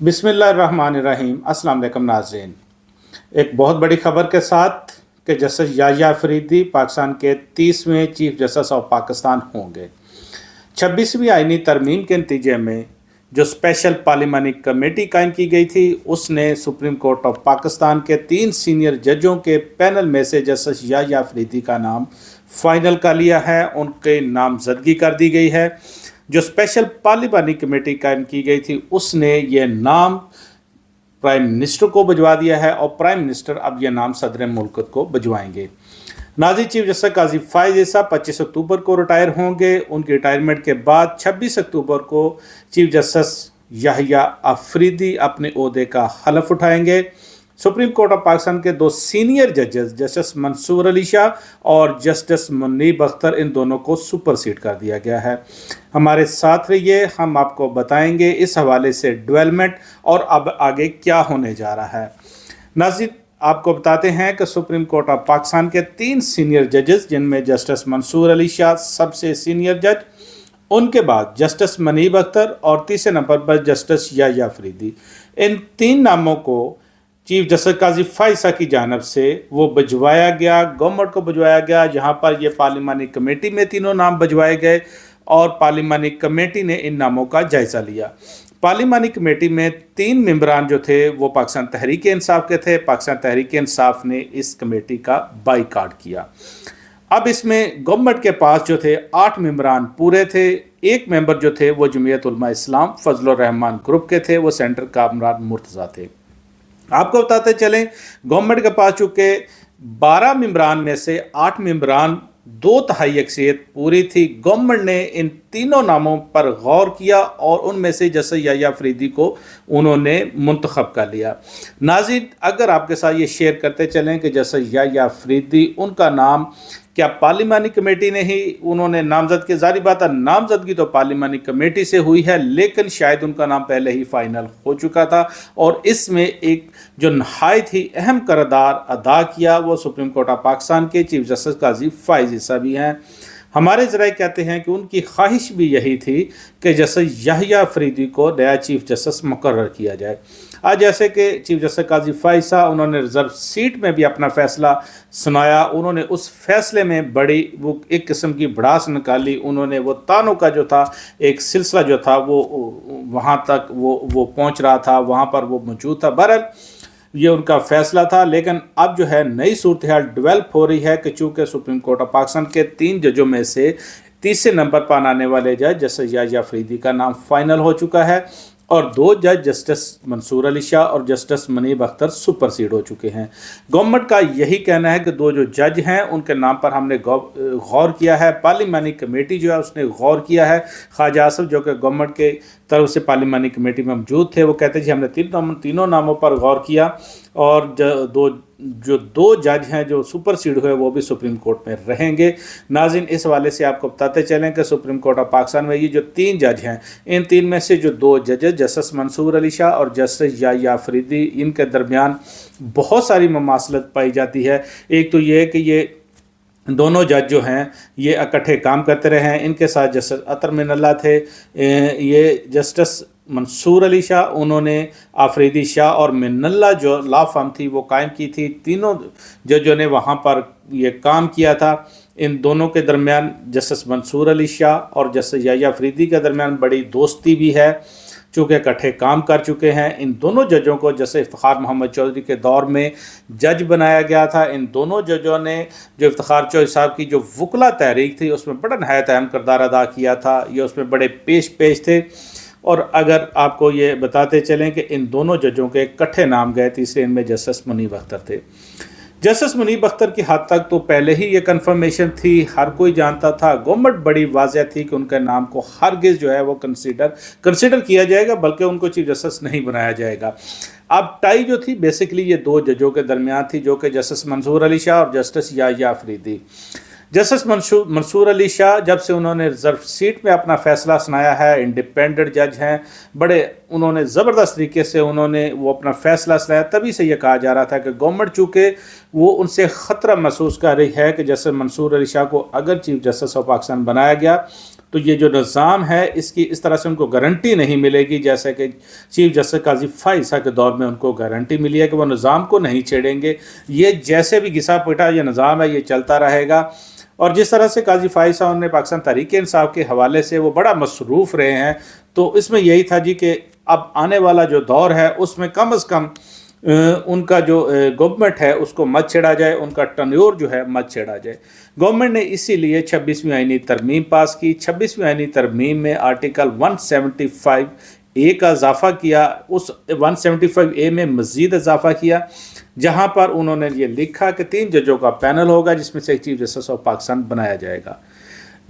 बिस्मिल्लाहिर्रहमानिर्रहीम। अस्सलाम वालेकुम नाज़रीन। एक बहुत बड़ी खबर के साथ कि जस्टिस याहिया अफरीदी पाकिस्तान के 30वें चीफ जस्टिस ऑफ पाकिस्तान होंगे। 26वीं आईनी तरमीम के नतीजे में जो स्पेशल पार्लिमानी कमेटी कायम की गई थी, उसने सुप्रीम कोर्ट ऑफ पाकिस्तान के 3 सीनियर जजों के पैनल में से जस्टिस याहिया अफरीदी का नाम फाइनल कर लिया है, उनके नामजदगी कर दी गई है। जो स्पेशल पार्लिमानी कमेटी कायम की गई थी, उसने ये नाम प्राइम मिनिस्टर को भिजवा दिया है और प्राइम मिनिस्टर अब यह नाम सदर मुल्क को भिजवाएंगे। नाज़ी चीफ जस्टिस काजी फाइज ईसा 25 अक्टूबर को रिटायर होंगे। उनके रिटायरमेंट के बाद 26 अक्टूबर को चीफ जस्टिस याहिया अफरीदी अपने ओहदे का हलफ उठाएंगे। सुप्रीम कोर्ट ऑफ पाकिस्तान के 2 सीनियर जजेस जस्टिस मंसूर अली शाह और जस्टिस मुनीब अख्तर, इन दोनों को सुपरसीड कर दिया गया है। हमारे साथ रहिए, हम आपको बताएंगे इस हवाले से डेवलपमेंट और अब आगे क्या होने जा रहा है। नाज़रीन, आपको बताते हैं कि सुप्रीम कोर्ट ऑफ पाकिस्तान के 3 सीनियर जजेस, जिनमें जस्टिस मंसूर अली शाह सबसे सीनियर जज, उनके बाद जस्टिस मुनीब अख्तर और तीसरे नंबर पर जस्टिस याहिया अफरीदी, इन 3 नामों को चीफ जस्टिस काजी फाइसा की जानब से वो भिजवाया गया, गवर्नमेंट को भिजवाया गया, जहाँ पर ये पार्लिमानी कमेटी में तीनों नाम भिजवाए गए और पार्लिमानी कमेटी ने इन नामों का जायज़ा लिया। पार्लिमानी कमेटी में 3 मेंबरान जो थे वो पाकिस्तान तहरीक इंसाफ के थे। पाकिस्तान तहरीक इंसाफ ने इस कमेटी का बाइकाट किया। अब इसमें गवर्नमेंट के पास जो थे 8 मेंबरान पूरे थे। एक मेंबर जो थे वो जमीयत उलमा इस्लाम फजलुर रहमान ग्रुप के थे, वो सेंटर कामरान मुर्तज़ा थे। आपको बताते चलें, गवर्नमेंट के पास चूँकि 12 मेंबरान में से 8 मेंबरान 2/3 अक्सरियत पूरी थी, गवर्नमेंट ने इन तीनों नामों पर गौर किया और उनमें से जस्टिस याहिया अफरीदी को उन्होंने मुंतखब कर लिया। नाज़रीन, अगर आपके साथ ये शेयर करते चलें कि जस्टिस याहिया अफरीदी, उनका नाम क्या पार्लिमानी कमेटी ने ही उन्होंने नामजद की, जारी बात है नामजदगी तो पार्लिमानी कमेटी से हुई है, लेकिन शायद उनका नाम पहले ही फाइनल हो चुका था और इसमें एक जो नहायत ही अहम किरदार अदा किया वो सुप्रीम कोर्ट ऑफ पाकिस्तान के चीफ जस्टिस काजी फाइज ईसा भी हैं। हमारे ज़राए कहते हैं कि उनकी ख्वाहिश भी यही थी कि जस्टिस याहिया अफरीदी को नया चीफ जस्टिस मुकर्रर किया जाए। आज जैसे कि चीफ जस्टिस काजी फाइसा, उन्होंने रिजर्व सीट में भी अपना फ़ैसला सुनाया। उन्होंने उस फैसले में बड़ी वो एक किस्म की भड़ास निकाली। उन्होंने वो तानों का जो था एक सिलसिला जो था वो वहाँ तक वो पहुँच रहा था, वहाँ पर वो मौजूद था। बहरहाल ये उनका फ़ैसला था, लेकिन अब जो है नई सूरत हाल डेवलप हो रही है कि चूँकि सुप्रीम कोर्ट ऑफ पाकिस्तान के 3 जजों में से तीसरे नंबर पर आने वाले जज जस्टिस याहिया अफरीदी का नाम फाइनल हो चुका है और 2 जज जस्टिस मंसूर अली शाह और जस्टिस मुनीब अख्तर सुपरसीड हो चुके हैं। गवर्नमेंट का यही कहना है कि 2 जो जज हैं उनके नाम पर हमने गौर किया है। पार्लिमानी कमेटी जो है उसने गौर किया है। ख्वाजा आसिफ जो कि गवर्नमेंट के तरफ से पार्लिमानी कमेटी में मौजूद थे, वो कहते हैं जी हमने तीनों नामों पर गौर किया और जो दो जज हैं जो सुपरसीड हुए वो भी सुप्रीम कोर्ट में रहेंगे। नाज़रीन, इस हवाले से आपको बताते चलें कि सुप्रीम कोर्ट ऑफ पाकिस्तान में ये जो 3 जज हैं, इन 3 में से जो 2 जजेस जस्टिस मंसूर अली शाह और जस्टिस याहिया अफरीदी, इनके दरमियान बहुत सारी ममासलत पाई जाती है। एक तो ये कि ये दोनों जज जो हैं ये इकट्ठे काम करते रहे हैं। इनके साथ जस्टिस अतर मिनल्ला थे, ये जस्टिस मंसूर अली शाह, उन्होंने आफरीदी शाह और मिनल्ला जो लॉ फर्म थी वो कायम की थी। तीनों जजों ने वहाँ पर ये काम किया था। इन दोनों के दरमियान जस्टिस मंसूर अली शाह और जस्टिस याहिया अफरीदी के दरमियान बड़ी दोस्ती भी है, चूँकि इकट्ठे काम कर चुके हैं। इन दोनों जजों को जैसे इफ्तिखार मोहम्मद चौधरी के दौर में जज बनाया गया था। इन दोनों जजों ने जो इफ्तिखार चौधरी साहब की जो वकला तहरीक थी उसमें बड़ा नहायत अहम किरदार अदा किया था। ये उसमें बड़े पेश थे। और अगर आपको ये बताते चलें कि इन दोनों जजों के इकट्ठे नाम गए, तीसरे इनमें जस्टिस मुनीब अख्तर थे। जस्टिस मुनीब अख्तर की हद तक तो पहले ही ये कन्फर्मेशन थी, हर कोई जानता था, गवर्नमेंट बड़ी वाज़ेह थी कि उनके नाम को हरगिज़ जो है वो कंसिडर किया जाएगा, बल्कि उनको चीफ जस्टिस नहीं बनाया जाएगा। अब टाई जो थी बेसिकली ये 2 जजों के दरमियान थी, जो कि जस्टिस मंसूर अली शाह और जस्टिस याहिया अफरीदी। जस्टिस मंसूर अली शाह जब से उन्होंने रिजर्व सीट में अपना फ़ैसला सुनाया है, इंडिपेंडेंट जज हैं, बड़े उन्होंने ज़बरदस्त तरीके से उन्होंने वो अपना फ़ैसला सुनाया। तभी से ये कहा जा रहा था कि गवर्नमेंट चूँकि वो उनसे ख़तरा महसूस कर रही है कि जस्टिस मंसूर अली शाह को अगर चीफ जस्टिस ऑफ पाकिस्तान बनाया गया تو یہ جو نظام ہے اس کی اس طرح سے ان کو گارنٹی نہیں ملے گی جیسے کہ چیف جسٹس قاضی فائسہ کے دور میں ان کو گارنٹی ملی ہے کہ وہ نظام کو نہیں چھیڑیں گے. یہ جیسے بھی گھسا پٹا یہ نظام ہے یہ چلتا رہے گا. اور جس طرح سے قاضی فائز صاحب نے پاکستان تحریک انصاف کے حوالے سے وہ بڑا مصروف رہے ہیں، تو اس میں یہی تھا جی کہ اب آنے والا جو دور ہے اس میں کم از کم ان کا جو گورنمنٹ ہے اس کو مت چھیڑا جائے، ان کا ٹنیور جو ہے مت چھیڑا جائے. گورنمنٹ نے اسی لیے 26ویں آئینی ترمیم پاس کی. 26ویں آئینی ترمیم میں آرٹیکل 175A کا اضافہ کیا، اس 175A میں مزید اضافہ کیا جہاں پر انہوں نے یہ لکھا کہ 3 ججوں کا پینل ہوگا جس میں سے ایک چیف جسٹس آف پاکستان بنایا جائے گا.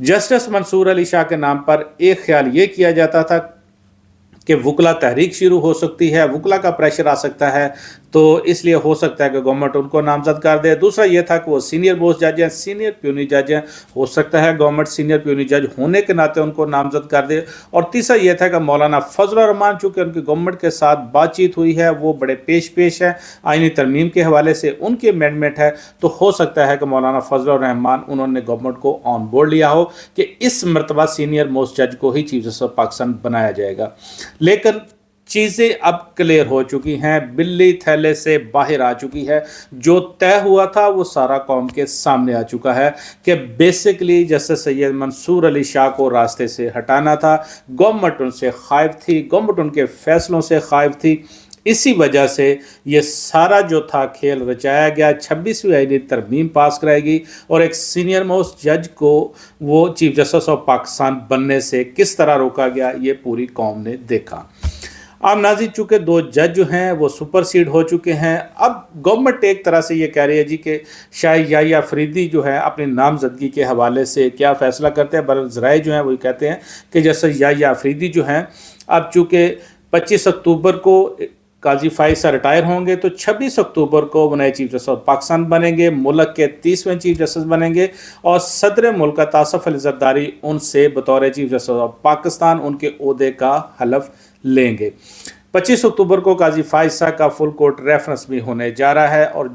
جسٹس منصور علی شاہ کے نام پر ایک خیال یہ کیا جاتا تھا کہ وکلا تحریک شروع ہو سکتی ہے، وکلا کا پریشر آ سکتا ہے، تو اس لیے ہو سکتا ہے کہ گورنمنٹ ان کو نامزد کر دے. دوسرا یہ تھا کہ وہ سینئر موسٹ جج ہیں، سینئر پیونی جج ہیں، ہو سکتا ہے گورنمنٹ سینئر پیونی جج ہونے کے ناطے ان کو نامزد کر دے. اور تیسرا یہ تھا کہ مولانا فضل الرحمان چونکہ ان کی گورنمنٹ کے ساتھ بات چیت ہوئی ہے، وہ بڑے پیش ہے آئینی ترمیم کے حوالے سے، ان کی امینڈمنٹ ہے، تو ہو سکتا ہے کہ مولانا فضل الرحمان انہوں نے گورنمنٹ کو آن بورڈ لیا ہو کہ اس مرتبہ سینئر موسٹ جج کو ہی چیف جسٹس آف پاکستان بنایا جائے گا. لیکن چیزیں اب کلیئر ہو چکی ہیں، بلی تھیلے سے باہر آ چکی ہے. جو طے ہوا تھا وہ سارا قوم کے سامنے آ چکا ہے کہ بیسکلی جسٹس سید منصور علی شاہ کو راستے سے ہٹانا تھا. گورنمنٹ ان سے خائف تھی، گورنمنٹ ان کے فیصلوں سے خائف تھی. اسی وجہ سے یہ سارا جو تھا کھیل رچایا گیا. 26ویں آئینی ترمیم پاس کرائے گی اور ایک سینئر موسٹ جج کو وہ چیف جسٹس آف پاکستان بننے سے کس طرح روکا گیا یہ پوری قوم نے دیکھا. اب ناظرین چونکہ 2 جج جو ہیں وہ سپر سیڈ ہو چکے ہیں، اب گورنمنٹ ایک طرح سے یہ کہہ رہی ہے جی کہ شاہ یحییٰ فریدی جو ہے اپنی نامزدگی کے حوالے سے کیا فیصلہ کرتے ہیں. ذرائع جو ہیں وہ کہتے ہیں کہ جیسے یحییٰ فریدی جو ہیں اب چونکہ 25 اکتوبر کو قاضی فائز صاحب ریٹائر ہوں گے تو 26 اکتوبر کو وہ نئے چیف جسٹس آف پاکستان بنیں گے، ملک کے 30ویں چیف جسٹس بنیں گے، اور صدر ملکہ آصف علی زرداری ان سے بطور چیف جسٹس آف پاکستان ان کے عہدے کا حلف لیں گے. 25 اکتوبر کو قاضی فائز صاحب کا فل کورٹ ریفرنس بھی ہونے جا رہا ہے، اور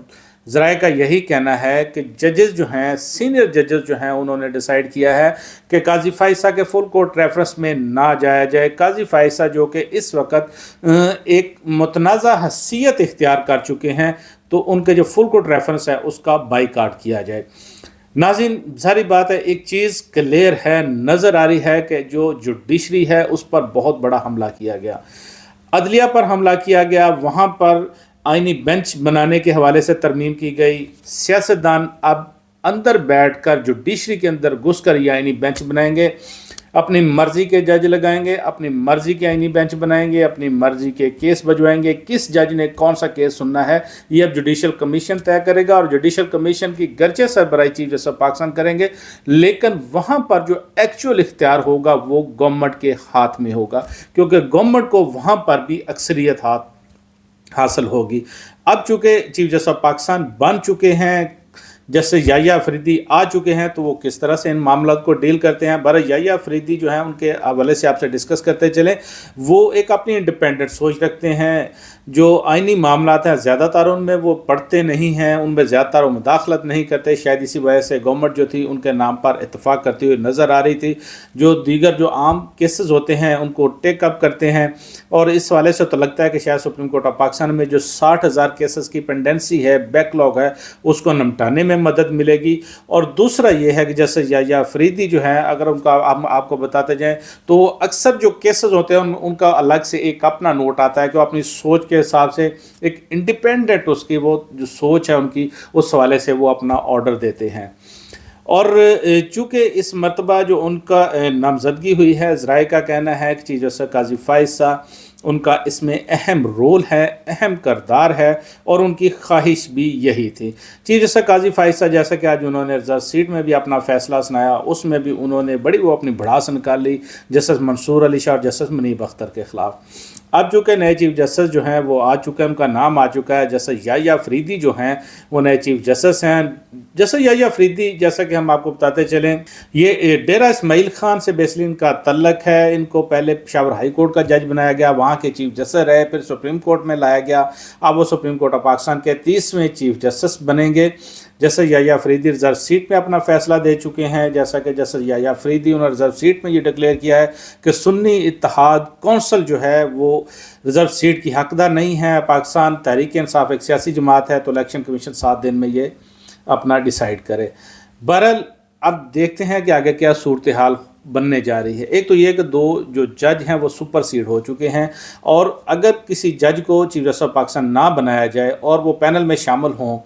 ذرائع کا یہی کہنا ہے کہ ججز جو ہیں سینئر ججز جو ہیں انہوں نے ڈیسائیڈ کیا ہے کہ قاضی فائز صاحب کے فل کورٹ ریفرنس میں نہ جایا جائے. قاضی فائز صاحب جو کہ اس وقت ایک متنازع حیثیت اختیار کر چکے ہیں، تو ان کے جو فل کورٹ ریفرنس ہے اس کا بائیکاٹ کیا جائے. ناظرین ظاہری بات ہے ایک چیز کلیئر ہے، نظر آ رہی ہے کہ جو جوڈیشری ہے اس پر بہت بڑا حملہ کیا گیا، عدلیہ پر حملہ کیا گیا. وہاں پر آئینی بینچ بنانے کے حوالے سے ترمیم کی گئی. سیاستدان اب اندر بیٹھ کر جوڈیشری کے اندر گھس کر یہ آئینی بینچ بنائیں گے، اپنی مرضی کے جج لگائیں گے، اپنی مرضی کے آئینی بینچ بنائیں گے، اپنی مرضی کے کیس بجوائیں گے. کس جج نے کون سا کیس سننا ہے یہ اب جوڈیشل کمیشن طے کرے گا، اور جوڈیشل کمیشن کی گرچہ سربراہی چیف جسٹس آف پاکستان کریں گے، لیکن وہاں پر جو ایکچوئل اختیار ہوگا وہ گورنمنٹ کے ہاتھ میں ہوگا، کیونکہ گورنمنٹ کو وہاں پر بھی اکثریت حاصل ہوگی. اب چونکہ چیف جسٹس آف پاکستان بن چکے ہیں، جیسے یحییٰ فریدی آ چکے ہیں، تو وہ کس طرح سے ان معاملات کو ڈیل کرتے ہیں. یحییٰ فریدی جو ہیں ان کے حوالے سے آپ سے ڈسکس کرتے چلیں. وہ ایک اپنی انڈیپینڈنٹ سوچ رکھتے ہیں، جو آئینی معاملات ہیں زیادہ تر ان میں وہ پڑھتے نہیں ہیں، ان میں زیادہ تر وہ مداخلت نہیں کرتے. شاید اسی وجہ سے گورنمنٹ جو تھی ان کے نام پر اتفاق کرتی ہوئی نظر آ رہی تھی. جو دیگر جو عام کیسز ہوتے ہیں ان کو ٹیک اپ کرتے ہیں، اور اس حوالے سے تو لگتا ہے کہ شاید سپریم کورٹ آف پاکستان میں جو 60,000 کیسز کی پینڈنسی ہے، بیک لاگ ہے، اس کو نمٹانے میں مدد ملے گی. اور دوسرا یہ ہے کہ جیسے یحییٰ فریدی جو ہیں، اگر ان کا آپ کو بتاتے جائیں تو اکثر جو کیسز ہوتے ہیں ان کا الگ سے ایک اپنا نوٹ آتا ہے کہ وہ اپنی سوچ کے حساب سے ایک انڈیپینڈنٹ اس کی وہ جو سوچ ہے ان کی، اس حوالے سے وہ اپنا آرڈر دیتے ہیں. اور چونکہ اس مرتبہ جو ان کا نامزدگی ہوئی ہے، ذرائع کا کہنا ہے کہ چیف جسٹس قاضی فائز صاحب ان کا اس میں اہم رول ہے، اہم کردار ہے، اور ان کی خواہش بھی یہی تھی. چیف جسٹس قاضی فائز صاحب جیسا کہ آج انہوں نے ریزرو سیٹ میں بھی اپنا فیصلہ سنایا، اس میں بھی انہوں نے بڑی وہ اپنی بھڑاس نکال لی جسٹس منصور علی شاہ اور جسٹس منیب اختر کے خلاف. اب چونکہ نئے چیف جسٹس جو ہیں وہ آ چکے ہیں، ان کا نام آ چکا ہے. جیسے یحییٰ فریدی جو ہیں وہ نئے چیف جسٹس ہیں. جیسے یحییٰ فریدی جیسا کہ ہم آپ کو بتاتے چلیں، یہ ڈیرہ اسماعیل خان سے بیسلی ان کا تعلق ہے. ان کو پہلے پشاور ہائی کورٹ کا جج بنایا گیا، وہاں کے چیف جسٹس رہے، پھر سپریم کورٹ میں لایا گیا. اب وہ سپریم کورٹ آف پاکستان کے 30ویں چیف جسٹس بنیں گے. Justice Yahya Afridi reserve seat में अपना फैसला दे चुके हैं। जैसा कि जस्टिस याह्या अफरीदी उन्होंने रिजर्व सीट में ये डिक्लेयर किया है कि सुन्नी इत्तेहाद कौंसल जो है वो रिजर्व सीट की हकदार नहीं है। पाकिस्तान तहरीक इंसाफ एक सियासी जमात है, तो इलेक्शन कमीशन 7 दिन में ये अपना डिसाइड करे। बहरहाल अब देखते हैं कि आगे क्या सूरत हाल बनने जा रही है। एक तो ये कि 2 जो जज हैं वो सुपर सीड हो चुके हैं, और अगर किसी जज को चीफ जस्टिस ऑफ पाकिस्तान ना बनाया जाए और वो पैनल में शामिल हों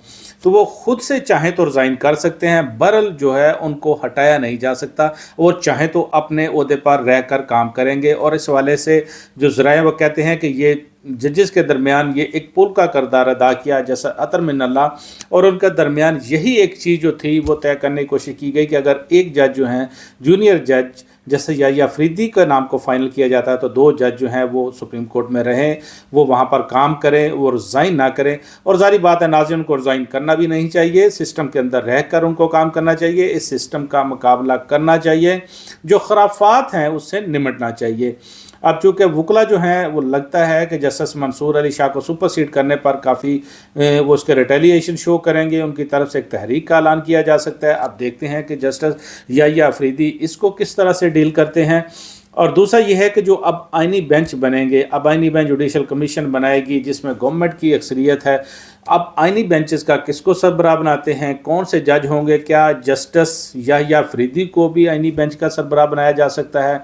तो वो खुद से चाहें तो रिज़ाइन कर सकते हैं। बहरहाल जो है उनको हटाया नहीं जा सकता, वो चाहें तो अपने ओहदे पर रह कर काम करेंगे। और इस हवाले से जो ज़राए वो कहते हैं कि ये जजेस के दरमियान ये एक पुल का किरदार अदा किया जैसा अतर मिनल्ला, और उनके दरमियान यही एक चीज़ जो थी वो तय करने की कोशिश की गई कि अगर एक जज जो हैं जूनियर जज जैसे याह्या अफरीदी के नाम को फाइनल किया जाता है तो 2 जज जो हैं वो सुप्रीम कोर्ट में रहें, वो वहाँ पर काम करें, वो रिज़ाइन ना करें। और ज़ाहिर बात है नाज़रीन, उनको रिज़ाइन करना भी नहीं चाहिए, सिस्टम के अंदर रह कर उनको काम करना चाहिए, इस सिस्टम का मुकाबला करना चाहिए, जो खराफात हैं उससे निमटना चाहिए। अब चूँकि वकला जो हैं वो लगता है कि जस्टिस मंसूर अली शाह को सुपरसीड करने पर काफ़ी वो उसके रिटेलिएशन शो करेंगे, उनकी तरफ से एक तहरीक का ऐलान किया जा सकता है। अब देखते हैं कि जस्टिस याह्या अफरीदी इसको किस तरह से डील करते हैं। और दूसरा ये है कि जो अब आइनी बेंच बनेंगे, अब आइनी बेंच जुडिशल कमीशन बनाएगी जिसमें गवर्नमेंट की अक्सरियत है। अब आइनी बेंचेस का किसको सरबराह बनाते हैं, कौन से जज होंगे, क्या जस्टिस याह्या अफरीदी को भी आइनी बेंच का सरबराह बनाया जा सकता है?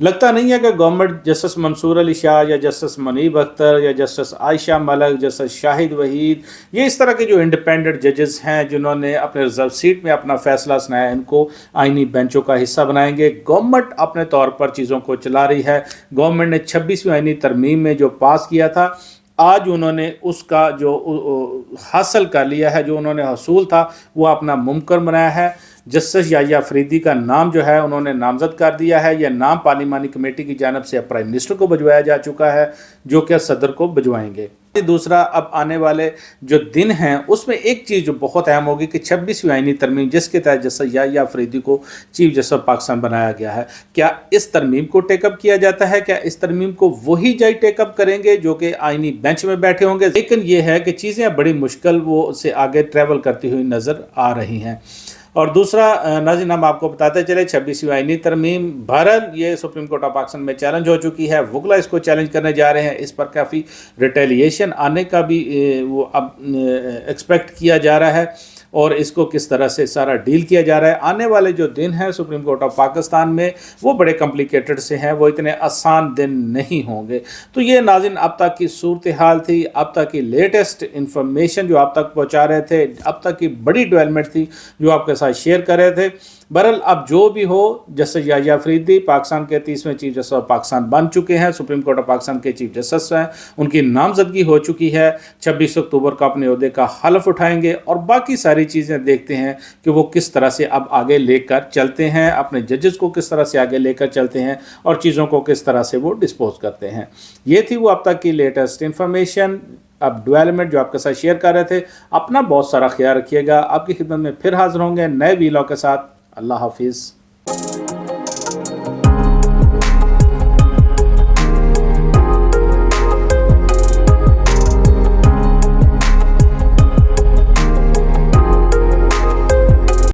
लगता नहीं है कि गवर्नमेंट जस्टिस मंसूर अली शाह या जस्टिस मुनीब अख्तर या जस्टिस आयशा मलिक, जस्टिस शाहिद वहीद, ये इस तरह के जो इंडिपेंडेंट जजेस हैं जिन्होंने अपने रिजर्व सीट में अपना फैसला सुनाया, इनको आइनी बेंचों का हिस्सा बनाएंगे। गवर्नमेंट अपने तौर पर चीज़ों को चला रही है। गवर्नमेंट ने 26वीं आइनी तरमीम में जो पास किया था, आज उन्होंने उसका जो हासिल कर लिया है, जो उन्होंने हसूल था वो अपना मुमकिन बनाया है। जस्टिस याह्या अफरीदी का नाम जो है उन्होंने नामजद कर दिया है। यह नाम पार्लिमानी कमेटी की जानिब से प्राइम मिनिस्टर को भिजवाया जा चुका है, जो कि सदर को भिजवाएंगे। दूसरा, अब आने वाले जो दिन हैं उसमें एक चीज़ जो बहुत अहम होगी कि 26वीं आइनी तरमीम जिसके तहत जस्टिस याह्या अफरीदी को चीफ जस्टिस ऑफ पाकिस्तान बनाया गया है, क्या इस तरमीम को टेकअप किया जाता है? क्या इस तरमीम को वही जज टेकअप करेंगे जो कि आइनी बेंच में बैठे होंगे? लेकिन यह है कि चीज़ें बड़ी मुश्किल वो से आगे ट्रैवल करती हुई नज़र आ रही हैं। और दूसरा नाज़रीन, हम आपको बताते चले 26वीं आइनी तरमीम बहरहाल ये सुप्रीम कोर्ट ऑफ पाकिस्तान में चैलेंज हो चुकी है। वकला इसको चैलेंज करने जा रहे हैं, इस पर काफ़ी रिटेलिएशन आने का भी वो अब एक्सपेक्ट किया जा रहा है, और इसको किस तरह से सारा डील किया जा रहा है। आने वाले जो दिन हैं सुप्रीम कोर्ट ऑफ पाकिस्तान में वो बड़े कॉम्प्लिकेटेड से हैं, वो इतने आसान दिन नहीं होंगे। तो ये नाज़रीन अब तक की सूरत हाल थी, अब तक की लेटेस्ट इंफॉर्मेशन जो आप तक पहुँचा रहे थे, अब तक की बड़ी डेवलपमेंट थी जो आपके साथ शेयर कर रहे थे। बहरहाल अब जो भी हो, जस्टिस याह्या अफरीदी पाकिस्तान के 30वें चीफ जस्टिस ऑफ पाकिस्तान बन चुके हैं, सुप्रीम कोर्ट ऑफ पाकिस्तान के चीफ जस्टिस हैं, उनकी नामजदगी हो चुकी है। 26 अक्टूबर को अपने ओहदे का हलफ उठाएंगे, और बाकी सारी चीज़ें देखते हैं कि वो किस तरह से अब आगे लेकर चलते हैं, अपने जजेस को किस तरह से आगे लेकर चलते हैं, और चीज़ों को किस तरह से वो डिस्पोज करते हैं। ये थी वो अब तक की लेटेस्ट इन्फॉर्मेशन, अब डेवलपमेंट जो आपके साथ शेयर कर रहे थे। अपना बहुत सारा ख्याल रखिएगा। आपकी खिदमत में फिर हाजिर होंगे नए वीलॉग के साथ। अल्लाह हाफिज़।